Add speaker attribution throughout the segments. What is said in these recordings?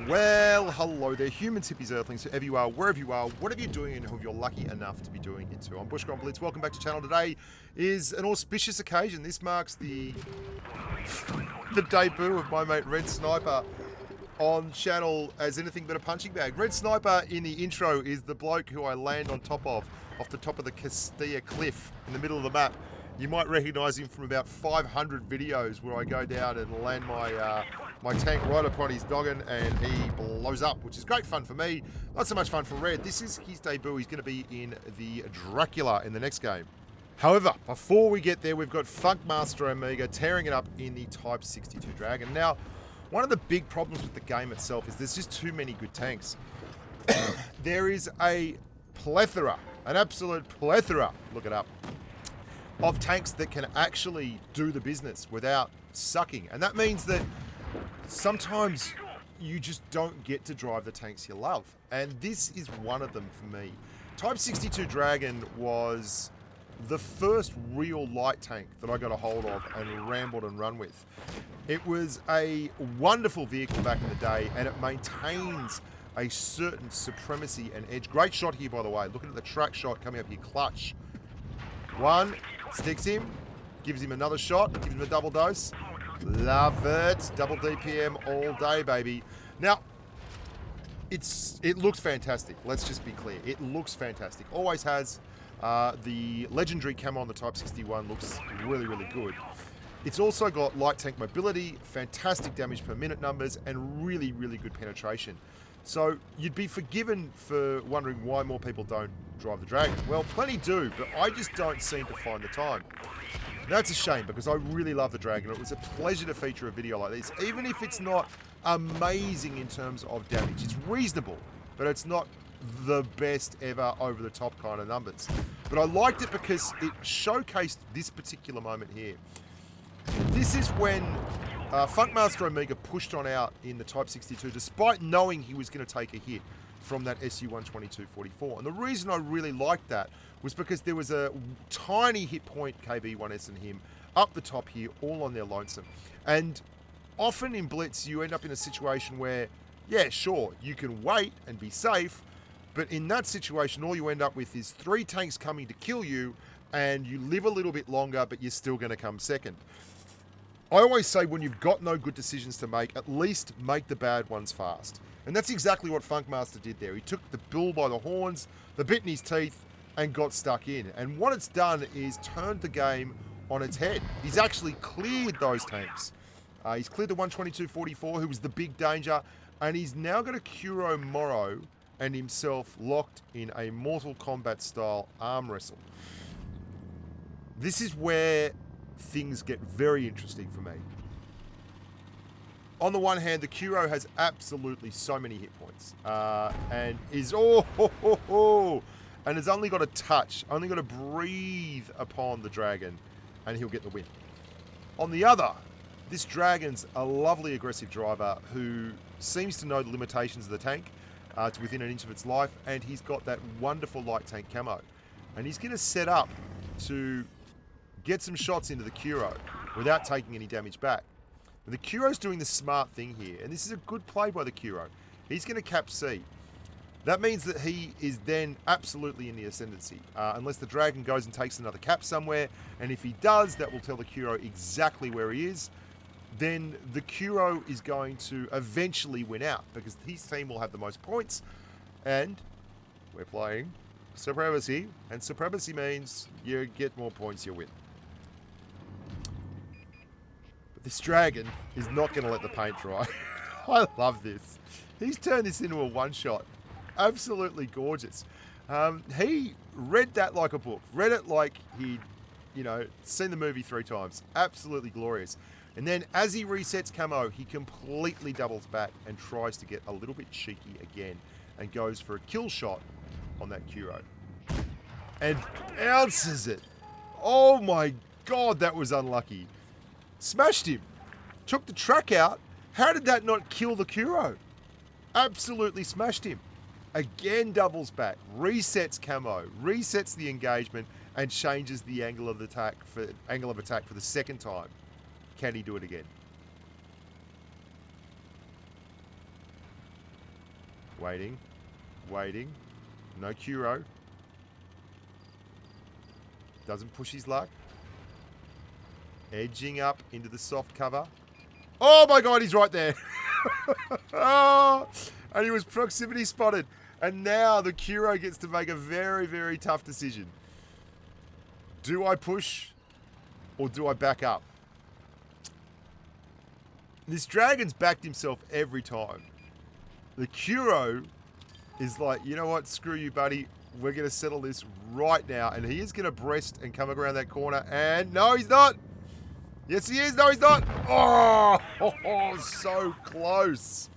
Speaker 1: Well, hello there, humans, hippies, earthlings, whoever you are, wherever you are, whatever you're doing and who you're lucky enough to be doing it to. I'm Bushka on Blitz. Welcome back to the channel. Today is an auspicious occasion. This marks the debut of my mate Red Sniper on channel as anything but a punching bag. Red Sniper in the intro is the bloke who I land on top of, off the top of the Castilla cliff in the middle of the map. You might recognise him from about 500 videos where I go down and land my tank right upon his noggin and he blows up, which is great fun for me. Not so much fun for Red. This is his debut. He's going to be in the Dracula in the next game. However, before we get there, we've got Funkmaster Amiga tearing it up in the Type 62 Dragon. Now, one of the big problems with the game itself is there's just too many good tanks. There is a plethora, an absolute plethora, look it up, of tanks that can actually do the business without sucking. And that means that sometimes you just don't get to drive the tanks you love. And this is one of them for me. Type 62 Dragon was the first real light tank that I got a hold of and rambled and run with. It was a wonderful vehicle back in the day, and it maintains a certain supremacy and edge. Great shot here, by the way. Looking at the track shot coming up here, clutch. One, sticks him, gives him another shot, gives him a double dose. Love it. Double DPM all day, baby. Now, it looks fantastic. Let's just be clear. It looks fantastic. Always has. The legendary camo on the Type 61 looks really, really good. It's also got light tank mobility, fantastic damage per minute numbers, and really, really good penetration. So you'd be forgiven for wondering why more people don't drive the Dragon. Well, plenty do, but I just don't seem to find the time. That's a shame, because I really love the Dragon. It was a pleasure to feature a video like this, even if it's not amazing in terms of damage. It's reasonable, but it's not the best ever over-the-top kind of numbers. But I liked it because it showcased this particular moment here. This is when Funkmaster Amiga pushed on out in the Type 62, despite knowing he was going to take a hit from that SU-122-44. And the reason I really liked that was because there was a tiny hit point, KB1S and him, up the top here, all on their lonesome. And often in Blitz, you end up in a situation where, yeah, sure, you can wait and be safe, but in that situation, all you end up with is 3 tanks coming to kill you, and you live a little bit longer, but you're still going to come second. I always say when you've got no good decisions to make, at least make the bad ones fast. And that's exactly what Funkmaster did there. He took the bull by the horns, the bit in his teeth, and got stuck in. And what it's done is turned the game on its head. He's actually cleared those tanks. He's cleared the 122-44, who was the big danger, and he's now got a Kuro Moro and himself locked in a Mortal Kombat style arm wrestle. This is where things get very interesting for me. On the one hand, the Kuro has absolutely so many hit points, and is and has only got a touch, only got to breathe upon the Dragon, and he'll get the win. On the other, this Dragon's a lovely aggressive driver who seems to know the limitations of the tank to within an inch of its life, and he's got that wonderful light tank camo, and he's going to set up to get some shots into the Kuro without taking any damage back. But the Kuro's doing the smart thing here, and this is a good play by the Kuro. He's going to cap C. That means that he is then absolutely in the ascendancy, unless the Dragon goes and takes another cap somewhere, and if he does, that will tell the Kuro exactly where he is. Then the Kuro is going to eventually win out, because his team will have the most points, and we're playing supremacy, and supremacy means you get more points, you win. This Dragon is not going to let the paint dry. I love this. He's turned this into a one-shot. Absolutely gorgeous. He read that like a book. Read it like he'd, seen the movie 3 times. Absolutely glorious. And then as he resets camo, he completely doubles back and tries to get a little bit cheeky again and goes for a kill shot on that Kuro. And bounces it. Oh my God, that was unlucky. Smashed him. Took the track out. How did that not kill the Kuro? Absolutely smashed him. Again doubles back. Resets camo. Resets the engagement and changes the angle of attack for the second time. Can he do it again? Waiting. Waiting. No Kuro. Doesn't push his luck. Edging up into the soft cover. Oh my god, he's right there. Oh, and he was proximity spotted. And now the Kuro gets to make a very, very tough decision. Do I push or do I back up? This dragon's backed himself every time. The Kuro is like, you know what? Screw you, buddy. We're going to settle this right now. And he is going to breast and come around that corner. And no, he's not. Yes, he is. No, he's not. Oh, so close.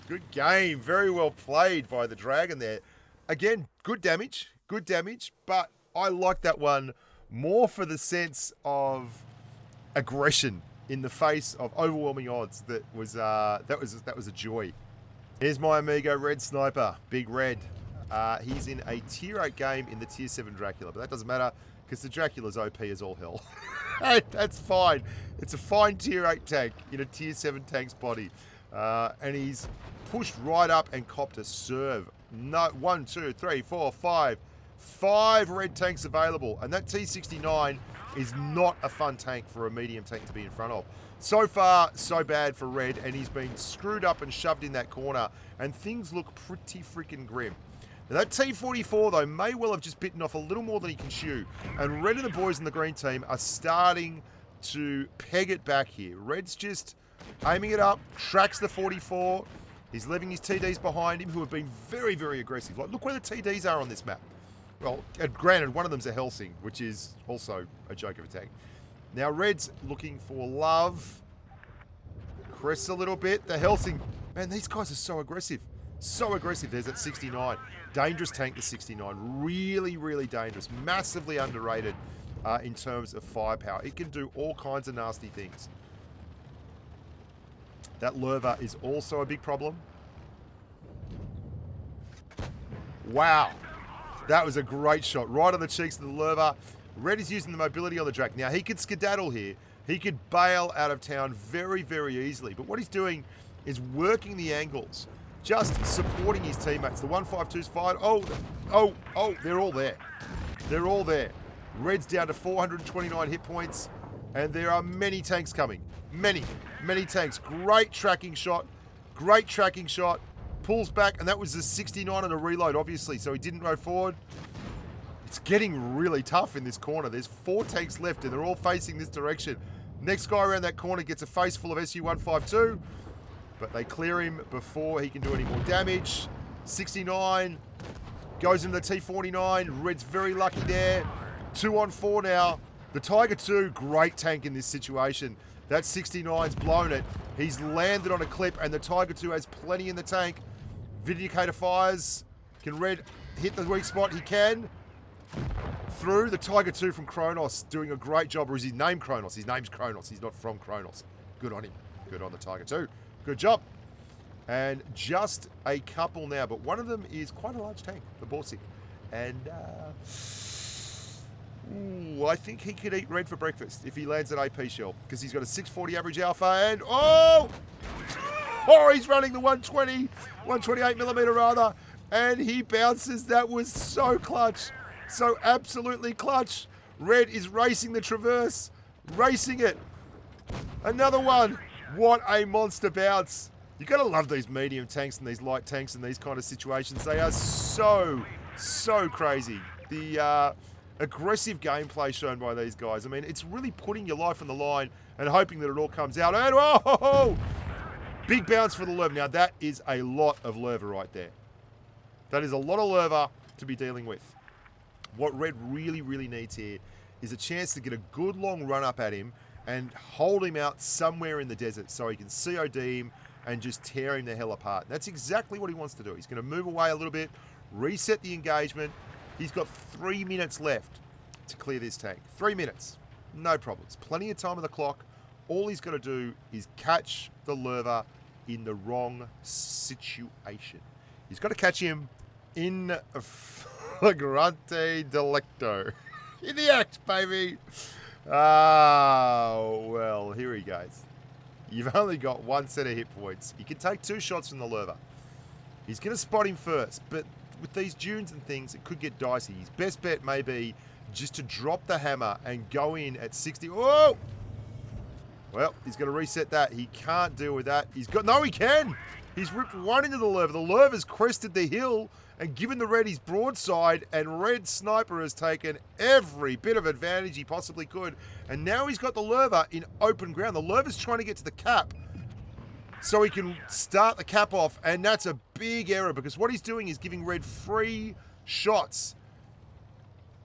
Speaker 1: Good game. Very well played by the dragon there. Again, good damage. Good damage. But I like that one more for the sense of aggression in the face of overwhelming odds. That was a joy. Here's my amigo Red Sniper, Big Red. He's in a tier 8 game in the tier 7 Dracula, but that doesn't matter because the Dracula's OP as all hell. That's fine. It's a fine tier 8 tank in a tier 7 tank's body. And he's pushed right up and copped a serve. No, 1, 2, 3, 4, 5. 5 red tanks available. And that T69 is not a fun tank for a medium tank to be in front of. So far, so bad for Red, and he's been screwed up and shoved in that corner, and things look pretty freaking grim. Now that T44, though, may well have just bitten off a little more than he can chew, and Red and the boys in the green team are starting to peg it back here. Red's just aiming it up, tracks the 44. He's leaving his TDs behind him, who have been very, very aggressive. Like, look where the TDs are on this map. Well, granted, one of them's a Helsing, which is also a joke of a tank. Now, Red's looking for love. Crests a little bit. The Helsing, man, these guys are so aggressive. So aggressive. There's that 69. Dangerous tank, the 69. Really, really dangerous. Massively underrated in terms of firepower. It can do all kinds of nasty things. That Lurva is also a big problem. Wow. That was a great shot. Right on the cheeks of the Lurva. Red is using the mobility on the Drac. Now, he could skedaddle here. He could bail out of town very, very easily. But what he's doing is working the angles. Just supporting his teammates. The 152's fired. Oh, they're all there. They're all there. Red's down to 429 hit points. And there are many tanks coming. Many tanks. Great tracking shot. Great tracking shot. Pulls back. And that was the 69 on a reload, obviously. So he didn't go forward. It's getting really tough in this corner. There's 4 tanks left, and they're all facing this direction. Next guy around that corner gets a face full of SU-152, but they clear him before he can do any more damage. 69 goes into the T-49. Red's very lucky there. 2 on 4 now. The Tiger 2, great tank in this situation. That 69's blown it. He's landed on a clip, and the Tiger 2 has plenty in the tank. Vindicator fires. Can Red hit the weak spot? He can. Through the Tiger 2 from Kronos, doing a great job. Or is his name Kronos? His name's Kronos. He's not from Kronos. Good on him. Good on the Tiger 2. Good job. And just a couple now, but one of them is quite a large tank, the Borsig. And I think he could eat Red for breakfast if he lands an AP shell, because he's got a 640 average alpha, and he's running the 128mm rather, and he bounces. That was so clutch. So absolutely clutch. Red is racing the Traverse. Racing it. Another one. What a monster bounce. You got to love these medium tanks and these light tanks in these kind of situations. They are so crazy. The aggressive gameplay shown by these guys. I mean, it's really putting your life on the line and hoping that it all comes out. And big bounce for the Lurva. Now, that is a lot of Lurva right there. That is a lot of Lurva to be dealing with. What Red really needs here is a chance to get a good long run up at him and hold him out somewhere in the desert so he can COD him and just tear him the hell apart. That's exactly what he wants to do. He's going to move away a little bit, reset the engagement. He's got 3 minutes left to clear this tank. 3 minutes. No problems. Plenty of time on the clock. All he's got to do is catch the Lurva in the wrong situation. He's got to catch him in flagrante delicto. In the act, baby. Well, here he goes. You've only got 1 set of hit points. You can take 2 shots from the Lurva. He's going to spot him first, but with these dunes and things, it could get dicey. His best bet may be just to drop the hammer and go in at 60. Whoa! Well, he's going to reset that. He can't deal with that. No, he can! He's ripped one into the lurver. The lurver's crested the hill and given the red his broadside, and Red Sniper has taken every bit of advantage he possibly could. And now he's got the lurver in open ground. The lurver's trying to get to the cap so he can start the cap off, and that's a big error because what he's doing is giving Red free shots.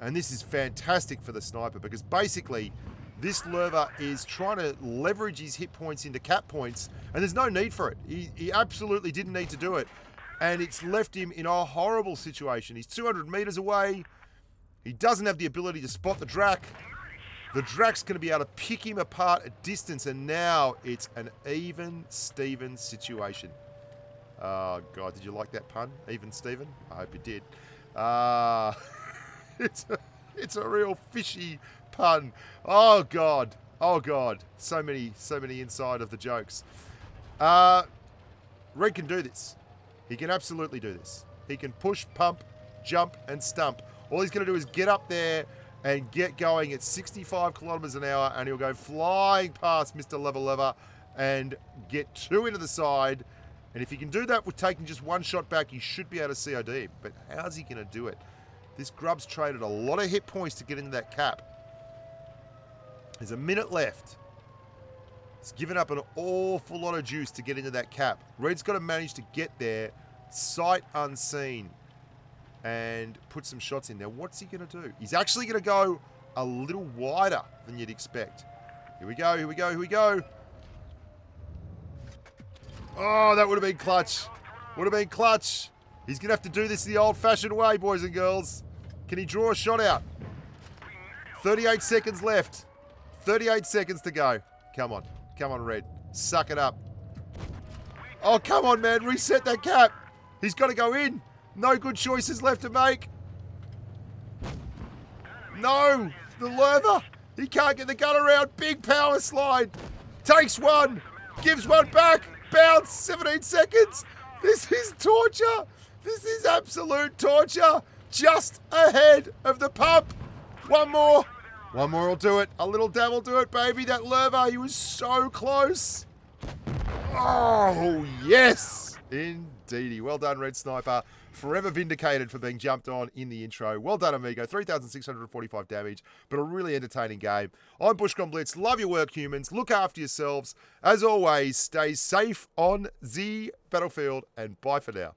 Speaker 1: And this is fantastic for the sniper because basically this lurver is trying to leverage his hit points into cap points, and there's no need for it. He absolutely didn't need to do it, and it's left him in a horrible situation. He's 200 meters away. He doesn't have the ability to spot the Drac. The Drac's going to be able to pick him apart at distance, and now it's an even Steven situation. Oh, God, did you like that pun? Even Steven? I hope you did. It's a real fishy pun. Oh, God. Oh, God. So many inside of the jokes. Red can do this. He can absolutely do this. He can push, pump, jump, and stump. All he's going to do is get up there and get going at 65 kilometers an hour, and he'll go flying past Mr. Lever and get two into the side. And if he can do that with taking just one shot back, he should be able to COD him. But how's he going to do it? This grub's traded a lot of hit points to get into that cap. There's a minute left. He's given up an awful lot of juice to get into that cap. Red's got to manage to get there, sight unseen, and put some shots in. Now, what's he going to do? He's actually going to go a little wider than you'd expect. Here we go, here we go, here we go. Oh, that would have been clutch. Would have been clutch. He's going to have to do this the old-fashioned way, boys and girls. Can he draw a shot out? 38 seconds left. 38 seconds to go. Come on. Come on, Red. Suck it up. Oh, come on, man. Reset that cap. He's got to go in. No good choices left to make. No. The lurver. He can't get the gun around. Big power slide. Takes one. Gives one back. Bounce. 17 seconds. This is torture. This is absolute torture. Just ahead of the pump. One more. One more will do it. A little dab will do it, baby. That lurver, he was so close. Oh, yes. Indeedy. Well done, Red Sniper. Forever vindicated for being jumped on in the intro. Well done, amigo. 3,645 damage, but a really entertaining game. I'm Bushka on Blitz. Love your work, humans. Look after yourselves. As always, stay safe on the battlefield, and bye for now.